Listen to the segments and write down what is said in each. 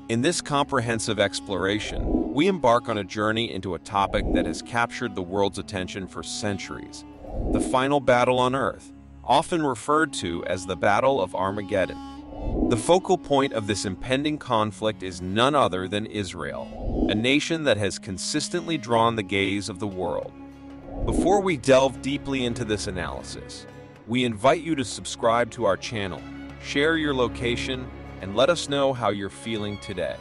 In this comprehensive exploration, we embark on a journey into a topic that has captured the world's attention for centuries: the final battle on Earth, often referred to as the Battle of Armageddon. The focal point of this impending conflict is none other than Israel, a nation that has consistently drawn the gaze of the world. Before we delve deeply into this analysis, we invite you to subscribe to our channel, share your location, and let us know how you're feeling today.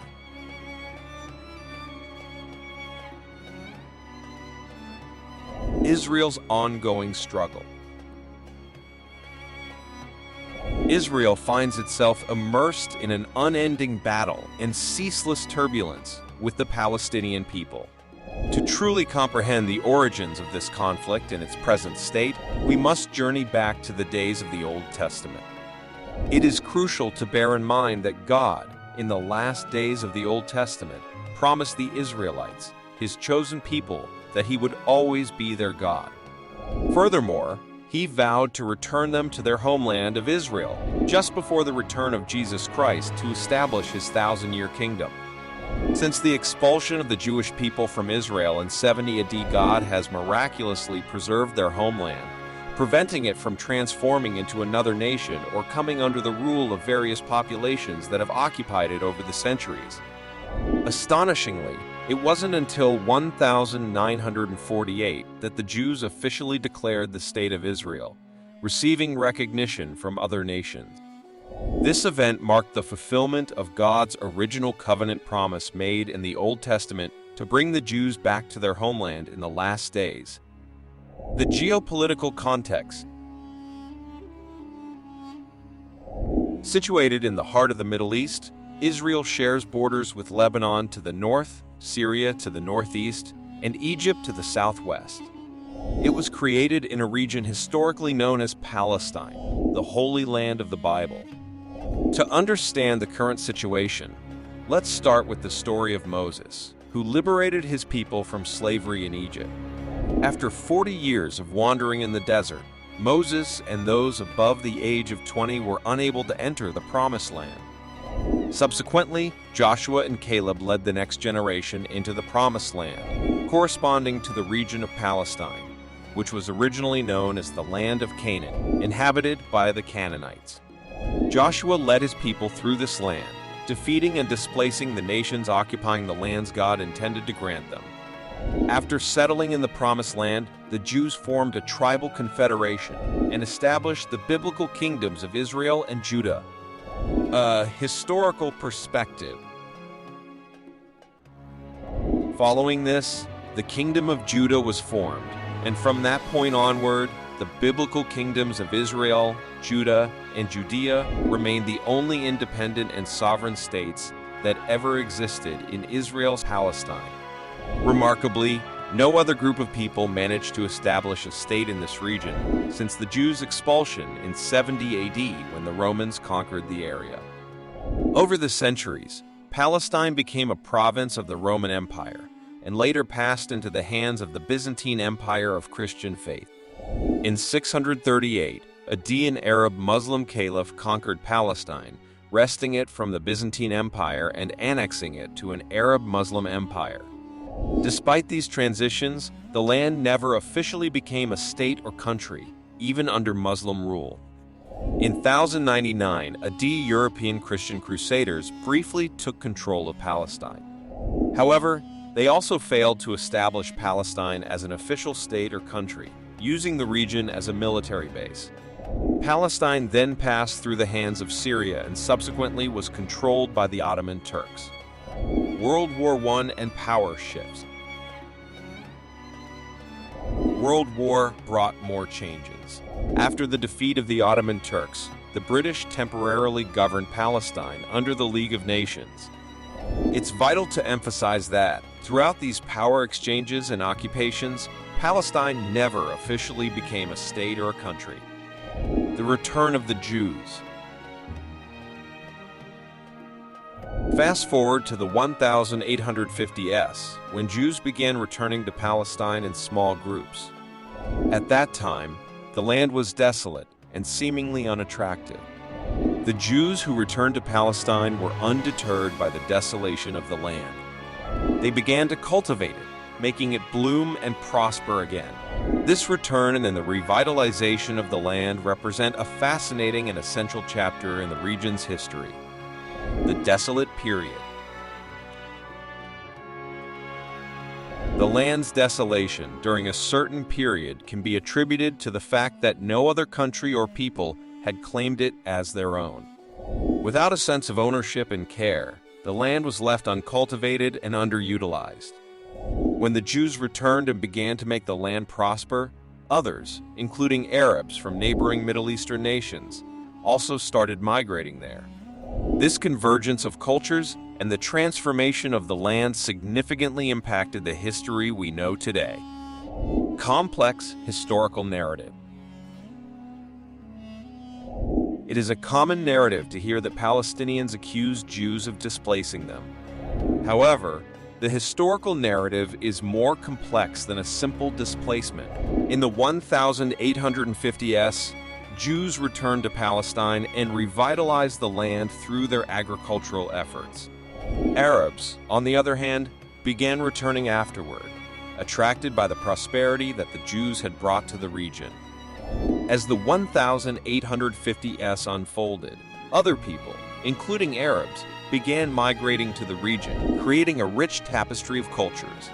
Israel's ongoing struggle. Israel finds itself immersed in an unending battle and ceaseless turbulence with the Palestinian people. To truly comprehend the origins of this conflict in its present state, we must journey back to the days of the Old Testament. It is crucial to bear in mind that God, in the last days of the Old Testament, promised the Israelites, his chosen people, that he would always be their God. Furthermore, he vowed to return them to their homeland of Israel just before the return of Jesus Christ to establish his 1,000-year kingdom. Since the expulsion of the Jewish people from Israel in 70 AD, God has miraculously preserved their homeland, preventing it from transforming into another nation or coming under the rule of various populations that have occupied it over the centuries. Astonishingly, it wasn't until 1948 that the Jews officially declared the State of Israel, receiving recognition from other nations. This event marked the fulfillment of God's original covenant promise made in the Old Testament to bring the Jews back to their homeland in the last days. The geopolitical context. Situated in the heart of the Middle East, Israel shares borders with Lebanon to the north, Syria to the northeast, and Egypt to the southwest. It was created in a region historically known as Palestine, the Holy Land of the Bible. To understand the current situation, let's start with the story of Moses, who liberated his people from slavery in Egypt. After 40 years of wandering in the desert, Moses and those above the age of 20 were unable to enter the Promised Land. Subsequently, Joshua and Caleb led the next generation into the Promised Land, corresponding to the region of Palestine, which was originally known as the Land of Canaan, inhabited by the Canaanites. Joshua led his people through this land, defeating and displacing the nations occupying the lands God intended to grant them. After settling in the Promised Land, the Jews formed a tribal confederation and established the biblical kingdoms of Israel and Judah. A historical perspective. Following this, the Kingdom of Judah was formed, and from that point onward, the biblical kingdoms of Israel, Judah, and Judea remained the only independent and sovereign states that ever existed in Israel's Palestine. Remarkably, no other group of people managed to establish a state in this region since the Jews' expulsion in 70 AD when the Romans conquered the area. Over the centuries, Palestine became a province of the Roman Empire and later passed into the hands of the Byzantine Empire of Christian faith. In 638, an Arab Muslim caliph conquered Palestine, wresting it from the Byzantine Empire and annexing it to an Arab Muslim empire. Despite these transitions, the land never officially became a state or country, even under Muslim rule. In 1099, European Christian crusaders briefly took control of Palestine. However, they also failed to establish Palestine as an official state or country, using the region as a military base. Palestine then passed through the hands of Syria and subsequently was controlled by the Ottoman Turks. World War I and power shifts. World War brought more changes. After the defeat of the Ottoman Turks, the British temporarily governed Palestine under the League of Nations. It's vital to emphasize that, throughout these power exchanges and occupations, Palestine never officially became a state or a country. The return of the Jews. Fast forward to the 1850s, when Jews began returning to Palestine in small groups. At that time, the land was desolate and seemingly unattractive. The Jews who returned to Palestine were undeterred by the desolation of the land. They began to cultivate it, making it bloom and prosper again. This return and the revitalization of the land represent a fascinating and essential chapter in the region's history. The Desolate Period. The land's desolation during a certain period can be attributed to the fact that no other country or people had claimed it as their own. Without a sense of ownership and care, the land was left uncultivated and underutilized. When the Jews returned and began to make the land prosper, others, including Arabs from neighboring Middle Eastern nations, also started migrating there. This convergence of cultures and the transformation of the land significantly impacted the history we know today. Complex historical narrative. It is a common narrative to hear that Palestinians accuse Jews of displacing them. However, the historical narrative is more complex than a simple displacement. In the 1850s, Jews returned to Palestine and revitalized the land through their agricultural efforts. Arabs, on the other hand, began returning afterward, attracted by the prosperity that the Jews had brought to the region. As the 1850s unfolded, other people, including Arabs, began migrating to the region, creating a rich tapestry of cultures.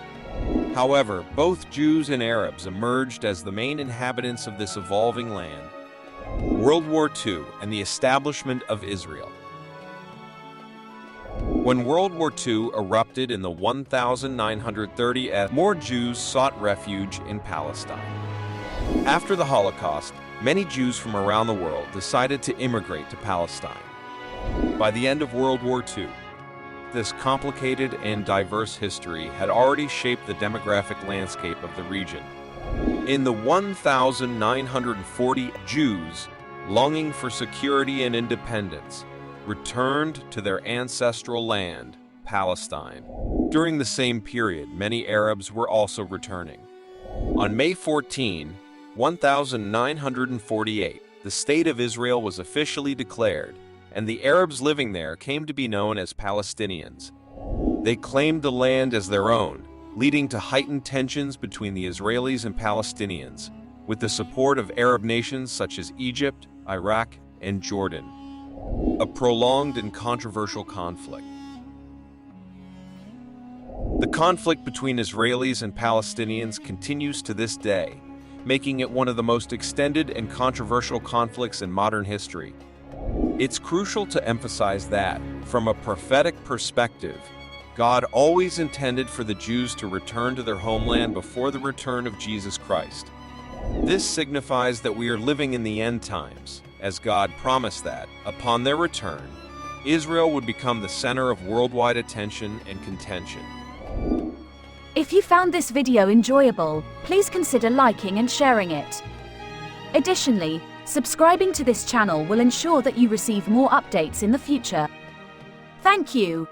However, both Jews and Arabs emerged as the main inhabitants of this evolving land. World War II and the establishment of Israel. When World War II erupted in the 1930s, more Jews sought refuge in Palestine. After the Holocaust, many Jews from around the world decided to immigrate to Palestine. By the end of World War II, this complicated and diverse history had already shaped the demographic landscape of the region. In the 1940s, Jews, longing for security and independence, returned to their ancestral land, Palestine. During the same period, many Arabs were also returning. On May 14, 1948, the State of Israel was officially declared, and the Arabs living there came to be known as Palestinians. They claimed the land as their own, leading to heightened tensions between the Israelis and Palestinians, with the support of Arab nations such as Egypt, Iraq, and Jordan. A prolonged and controversial conflict. The conflict between Israelis and Palestinians continues to this day, making it one of the most extended and controversial conflicts in modern history. It's crucial to emphasize that, from a prophetic perspective, God always intended for the Jews to return to their homeland before the return of Jesus Christ. This signifies that we are living in the end times, as God promised that, upon their return, Israel would become the center of worldwide attention and contention. If you found this video enjoyable, please consider liking and sharing it. Additionally, subscribing to this channel will ensure that you receive more updates in the future. Thank you.